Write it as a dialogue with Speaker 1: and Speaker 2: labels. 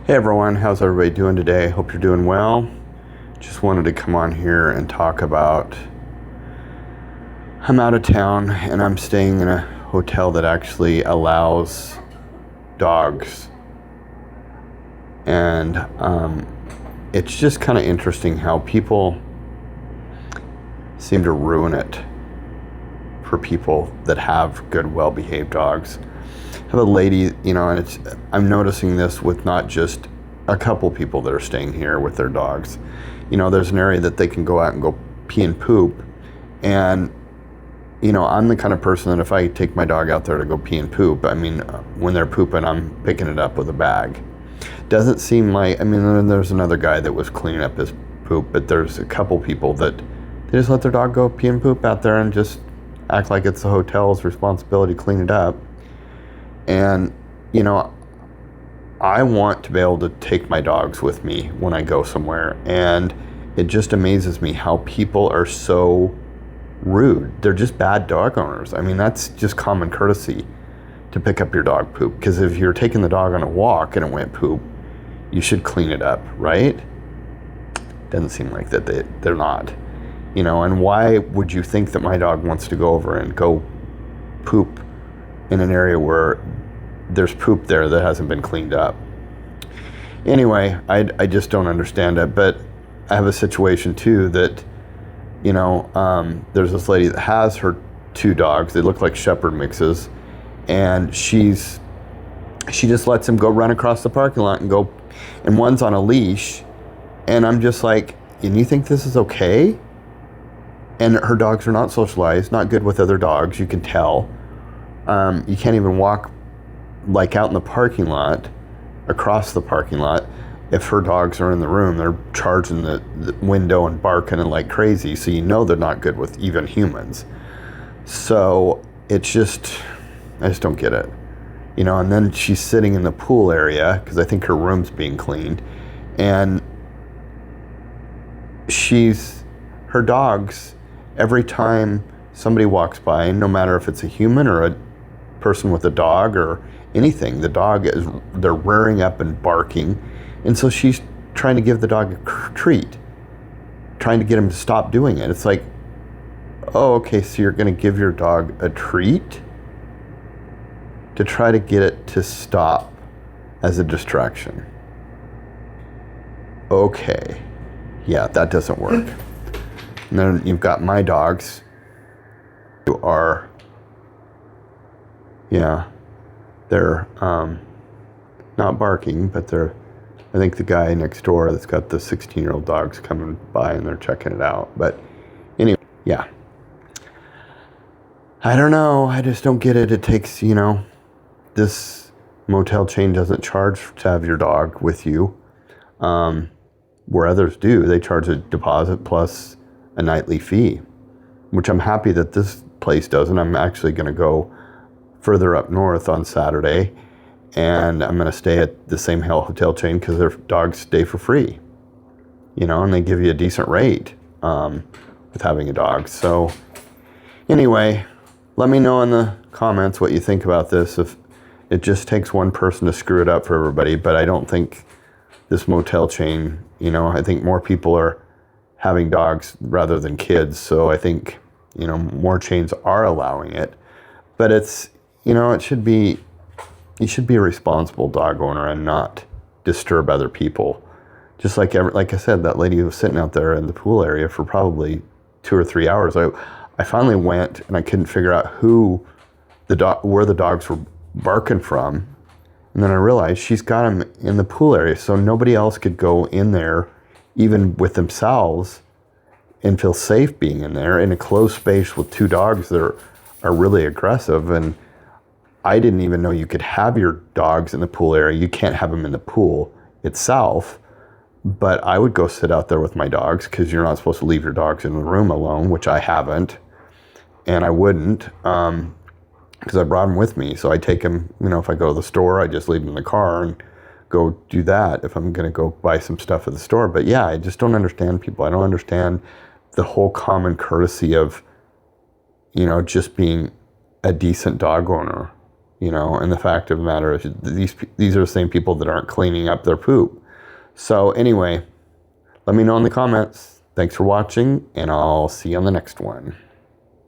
Speaker 1: Hey everyone, how's everybody doing today? Hope you're doing well. Just wanted to come on here and talk about I'm out of town and I'm staying in a hotel that actually allows dogs. And it's just kind of interesting how people seem to ruin it for people that have good, well-behaved dogs. I have a lady, and I'm noticing this with not just a couple people that are staying here with their dogs. There's an area that they can go out and go pee and poop. And, I'm the kind of person that if I take my dog out there to go pee and poop, when they're pooping, I'm picking it up with a bag. Doesn't seem like, there's another guy that was cleaning up his poop, but there's a couple people that they just let their dog go pee and poop out there and just act like it's the hotel's responsibility to clean it up. And, I want to be able to take my dogs with me when I go somewhere. And it just amazes me how people are so rude. They're just bad dog owners. That's just common courtesy to pick up your dog poop. Because if you're taking the dog on a walk and it went poop, you should clean it up, right? Doesn't seem like that they're not. And why would you think that my dog wants to go over and go poop in an area where there's poop there that hasn't been cleaned up? Anyway, I just don't understand it. But I have a situation too that, there's this lady that has her two dogs. They look like shepherd mixes. And she just lets him go run across the parking lot and go, and one's on a leash. And I'm just like, and you think this is okay? And her dogs are not socialized, not good with other dogs, you can tell. You can't even walk like out in the parking lot, across the parking lot. If her dogs are in the room, they're charging the window and barking and like crazy. So they're not good with even humans. So I just don't get it. And then she's sitting in the pool area because I think her room's being cleaned. And her dogs, every time somebody walks by, no matter if it's a human or a person with a dog or anything, they're rearing up and barking. And so she's trying to give the dog a treat, trying to get him to stop doing it. It's like, oh, okay, so you're going to give your dog a treat to try to get it to stop as a distraction. Okay, yeah, that doesn't work. And then you've got my dogs who are, they're not barking, but I think the guy next door that's got the 16-year-old dogs coming by and they're checking it out. But anyway, yeah. I don't know. I just don't get it. It takes, this motel chain doesn't charge to have your dog with you. Where others do, they charge a deposit plus a nightly fee, which I'm happy that this place doesn't. I'm actually going to go further up north on Saturday, and I'm going to stay at the same hotel chain because their dogs stay for free, and they give you a decent rate with having a dog. So anyway, let me know in the comments what you think about this. If it just takes one person to screw it up for everybody, but I don't think this motel chain, I think more people are having dogs rather than kids. So I think, more chains are allowing it, but it's, you should be a responsible dog owner and not disturb other people. Just like I said, that lady who was sitting out there in the pool area for probably 2 or 3 hours. I finally went and I couldn't figure out where the dogs were barking from. And then I realized she's got them in the pool area, so nobody else could go in there, even with themselves, and feel safe being in there in a closed space with two dogs that are really aggressive. And I didn't even know you could have your dogs in the pool area. You can't have them in the pool itself, but I would go sit out there with my dogs because you're not supposed to leave your dogs in the room alone, which I haven't, and I wouldn't. Because I brought them with me. So I take them, if I go to the store, I just leave them in the car and go do that if I'm going to go buy some stuff at the store. But yeah, I just don't understand people. I don't understand the whole common courtesy of, just being a decent dog owner. you know, and the fact of the matter is these are the same people that aren't cleaning up their poop. So anyway, let me know in the comments. Thanks for watching, and I'll see you on the next one.